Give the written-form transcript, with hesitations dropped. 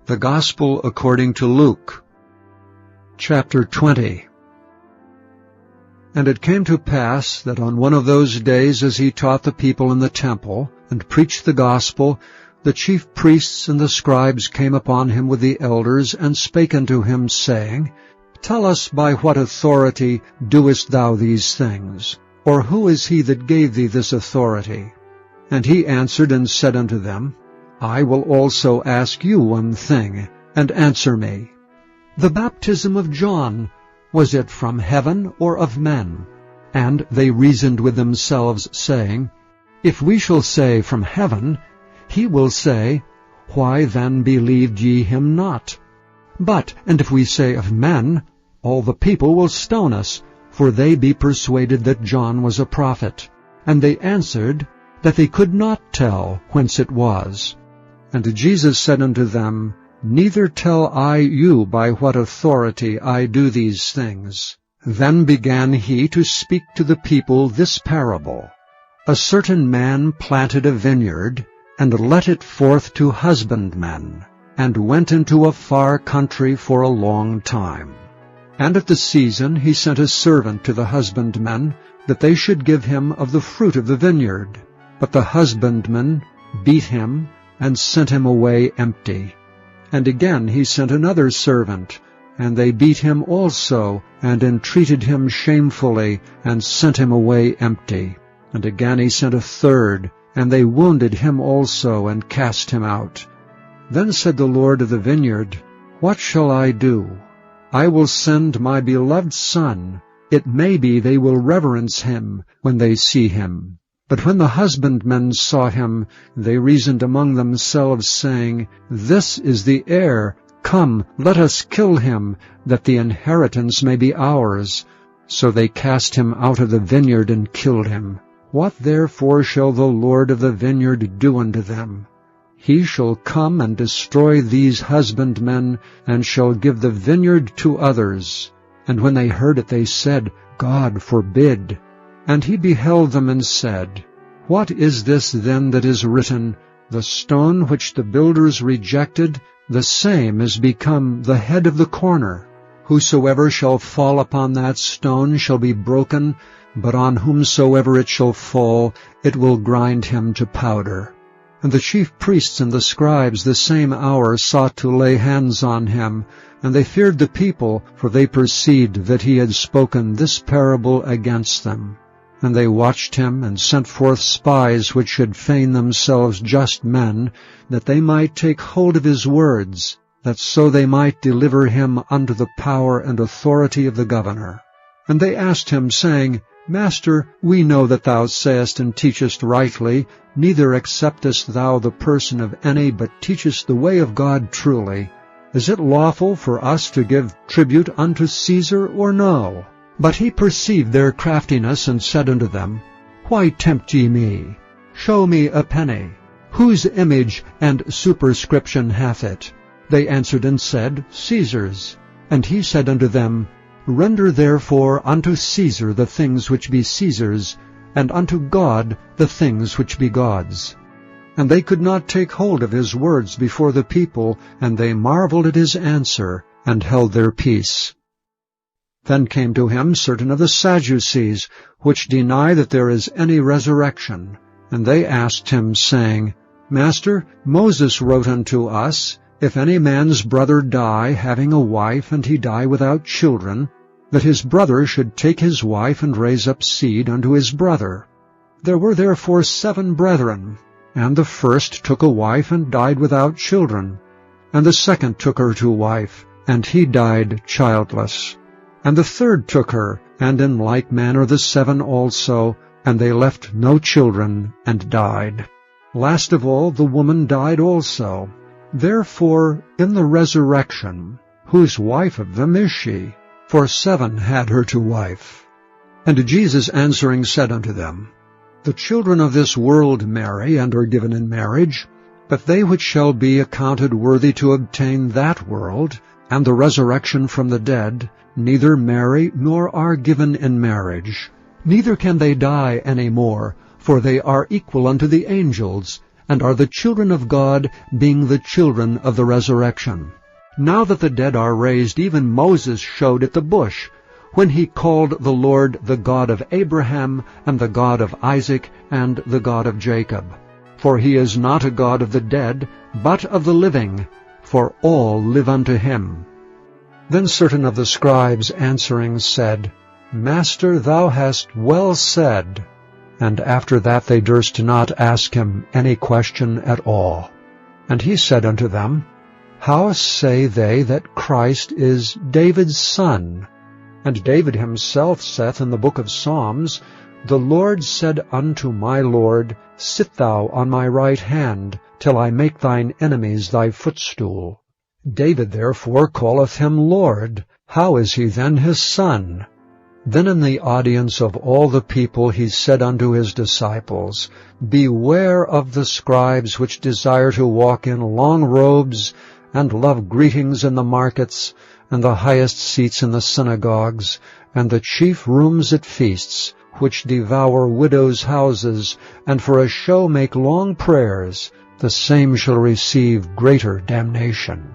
The Gospel according to Luke, chapter 20. And it came to pass that on one of those days, as he taught the people in the temple, and preached the gospel, the chief priests and the scribes came upon him with the elders, and spake unto him, saying, Tell us, by what authority doest thou these things? Or who is he that gave thee this authority? And he answered and said unto them, I will also ask you one thing, and answer me. The baptism of John, was it from heaven or of men? And they reasoned with themselves, saying, If we shall say from heaven, he will say, Why then believed ye him not? But, and if we say of men, all the people will stone us, for they be persuaded that John was a prophet. And they answered, that they could not tell whence it was. And Jesus said unto them, Neither tell I you by what authority I do these things. Then began he to speak to the people this parable. A certain man planted a vineyard, and let it forth to husbandmen, and went into a far country for a long time. And at the season he sent a servant to the husbandmen, that they should give him of the fruit of the vineyard. But the husbandmen beat him, and sent him away empty. And again he sent another servant, and they beat him also, and entreated him shamefully, and sent him away empty. And again he sent a third, and they wounded him also, and cast him out. Then said the Lord of the vineyard, What shall I do? I will send my beloved Son. It may be they will reverence him when they see him. But when the husbandmen saw him, they reasoned among themselves, saying, This is the heir. Come, let us kill him, that the inheritance may be ours. So they cast him out of the vineyard and killed him. What therefore shall the Lord of the vineyard do unto them? He shall come and destroy these husbandmen, and shall give the vineyard to others. And when they heard it, they said, God forbid. And he beheld them and said, What is this then that is written? The stone which the builders rejected, the same is become the head of the corner. Whosoever shall fall upon that stone shall be broken, but on whomsoever it shall fall, it will grind him to powder. And the chief priests and the scribes the same hour sought to lay hands on him, and they feared the people, for they perceived that he had spoken this parable against them. And they watched him, and sent forth spies which should feign themselves just men, that they might take hold of his words, that so they might deliver him unto the power and authority of the governor. And they asked him, saying, Master, we know that thou sayest and teachest rightly, neither acceptest thou the person of any, but teachest the way of God truly. Is it lawful for us to give tribute unto Caesar, or no? But he perceived their craftiness, and said unto them, Why tempt ye me? Show me a penny. Whose image and superscription hath it? They answered and said, Caesar's. And he said unto them, Render therefore unto Caesar the things which be Caesar's, and unto God the things which be God's. And they could not take hold of his words before the people, and they marveled at his answer, and held their peace. Then came to him certain of the Sadducees, which deny that there is any resurrection. And they asked him, saying, Master, Moses wrote unto us, If any man's brother die, having a wife, and he die without children, that his brother should take his wife and raise up seed unto his brother. There were therefore 7 brethren, and the first took a wife and died without children. And the second took her to wife, and he died childless. And the third took her, and in like manner the 7 also, and they left no children, and died. Last of all the woman died also. Therefore in the resurrection, whose wife of them is she? For 7 had her to wife. And Jesus answering said unto them, The children of this world marry, and are given in marriage, but they which shall be accounted worthy to obtain that world, and the resurrection from the dead, neither marry nor are given in marriage. Neither can they die any more, for they are equal unto the angels, and are the children of God, being the children of the resurrection. Now that the dead are raised, even Moses showed at the bush, when he called the Lord the God of Abraham, and the God of Isaac, and the God of Jacob. For he is not a God of the dead, but of the living, for all live unto him. Then certain of the scribes answering said, Master, thou hast well said. And after that they durst not ask him any question at all. And he said unto them, How say they that Christ is David's son? And David himself saith in the book of Psalms, The Lord said unto my Lord, Sit thou on my right hand, till I make thine enemies thy footstool. David therefore calleth him Lord. How is he then his son? Then in the audience of all the people he said unto his disciples, Beware of the scribes which desire to walk in long robes, and love greetings in the markets, and the highest seats in the synagogues, and the chief rooms at feasts, which devour widows' houses, and for a show make long prayers. The same shall receive greater damnation.